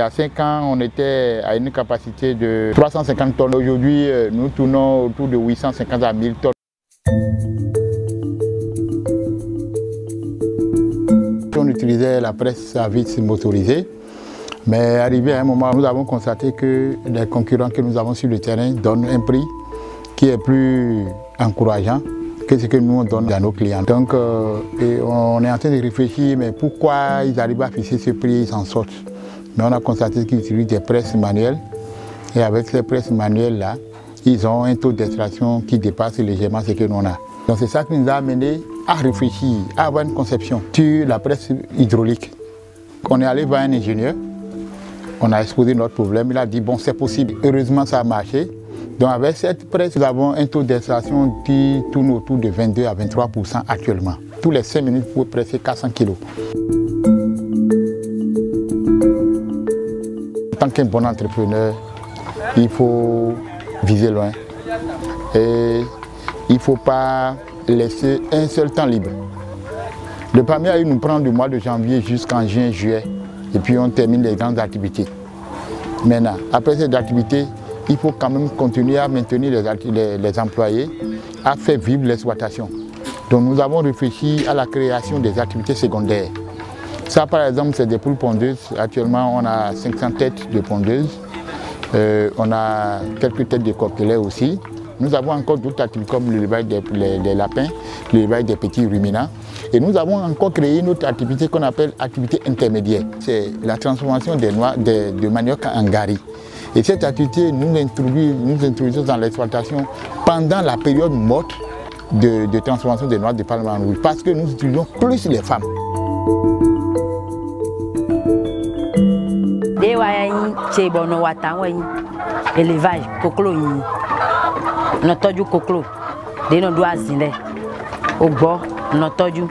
Il y a 5 ans, on était à une capacité de 350 tonnes. Aujourd'hui, nous tournons autour de 850 à 1000 tonnes. On utilisait la presse à vis motorisée, mais arrivé à un moment, nous avons constaté que les concurrents que nous avons sur le terrain donnent un prix qui est plus encourageant que ce que nous on donne à nos clients. Donc on est en train de réfléchir, mais pourquoi ils arrivent à fixer ce prix, ils s'en sortent. Mais on a constaté qu'ils utilisent des presses manuelles, et avec ces presses manuelles-là, ils ont un taux d'extraction qui dépasse légèrement ce que nous on a. Donc c'est ça qui nous a amené à réfléchir, à avoir une conception sur la presse hydraulique. On est allé voir un ingénieur, on a exposé notre problème, il a dit bon c'est possible, heureusement ça a marché. Donc avec cette presse, nous avons un taux d'extraction qui tourne autour de 22 à 23% actuellement. Tous les 5 minutes pour presser 400 kg. En tant qu'un bon entrepreneur, il faut viser loin et il ne faut pas laisser un seul temps libre. Le palmier nous prend du mois de janvier jusqu'en juin, juillet et puis on termine les grandes activités. Maintenant, après cette activité, il faut quand même continuer à maintenir les employés, à faire vivre l'exploitation. Donc nous avons réfléchi à la création des activités secondaires. Ça par exemple c'est des poules pondeuses. Actuellement on a 500 têtes de pondeuses. On a quelques têtes de coquelets aussi. Nous avons encore d'autres activités comme l'élevage des lapins, l'élevage des petits ruminants. Et nous avons encore créé une autre activité qu'on appelle activité intermédiaire. C'est la transformation des noix de manioc en gari. Et cette activité, nous introduisons dans l'exploitation pendant la période morte de transformation des noix de palme en rouge, parce que nous utilisons plus les femmes. Élevage, coclo, notre du coclo, des noms d'oisillets, au bord, notre du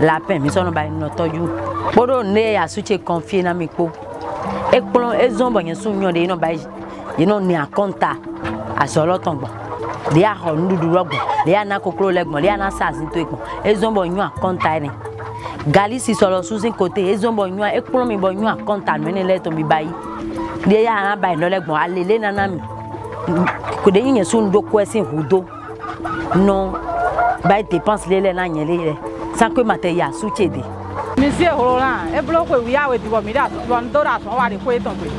lapin, mais son nom notre du. Pour nous, à soutien confié dans mes peaux. Et pour les hommes, ils sont venus de nous ni à compte à solo tombe. Les a rendu du robe, les a n'a coclo legmo, les a n'a sa zinto. Les hommes venus à compte à ne. Galice solo sous un côté, les hommes venus et pour mes venus à compte à mener les tombes bailli. Les a un bail no legmo, allez les nanami. Que des lignes sont de quoi c'est hudo. Non, bail dépense les nagnelé, sans que matériel soutien. Monsieur Roland, et bloqué, oui, avec du bomida, $1 on va les couper tomber.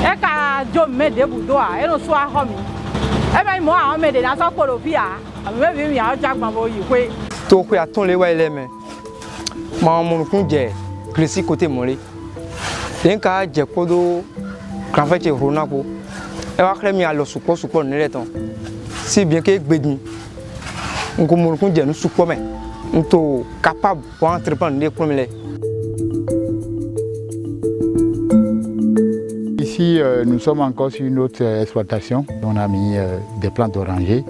Et quand je mets des boudoirs, et on soit homme. Et bien, moi, on met des nations pour le pire. Même si il y a un jack mamboy, oui. Tout quoi, ton les ouais, les mains. Mon congé, Chrissy côté mollet. D'un cas, j'ai pas d'eau, quand fait chez Ronaco. Et va créer à le support, n'est temps. Si bien que Bédni, on commence à nous supporter. Nous sommes capables d'entreprendre les premiers. Ici, nous sommes encore sur une autre exploitation. On a mis des plantes d'oranger.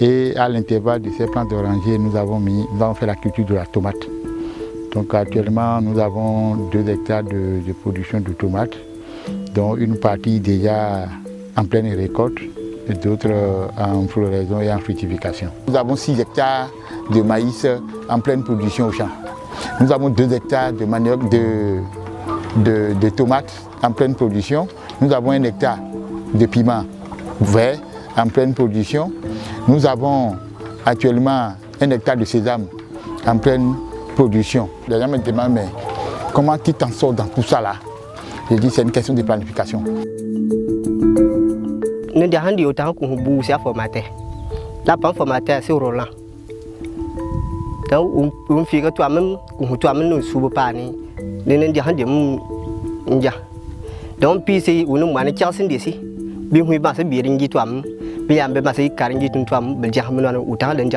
Et à l'intervalle de ces plantes d'oranger, nous avons fait la culture de la tomate. Donc actuellement, nous avons 2 hectares de production de tomates, dont une partie déjà en pleine récolte, et d'autres en floraison et en fructification. Nous avons 6 hectares de maïs en pleine production au champ. Nous avons 2 hectares de manioc de tomates en pleine production. Nous avons 1 hectare de piment vert en pleine production. Nous avons actuellement 1 hectare de sésame en pleine production. Les gens me demandent mais comment tu t'en sors dans tout ça là? Je dis c'est une question de planification. Nous avons autant qu'on bouge à formater. La pan formater c'est Roland. Donc on fait que toi-même nous souvent pas ni. Nous avons des donc puis c'est on nous manage à s'indicer. Bien oui bah c'est bien ringi toi-même. Bien bien bah c'est caringi toi-même. Bien nous autant d'un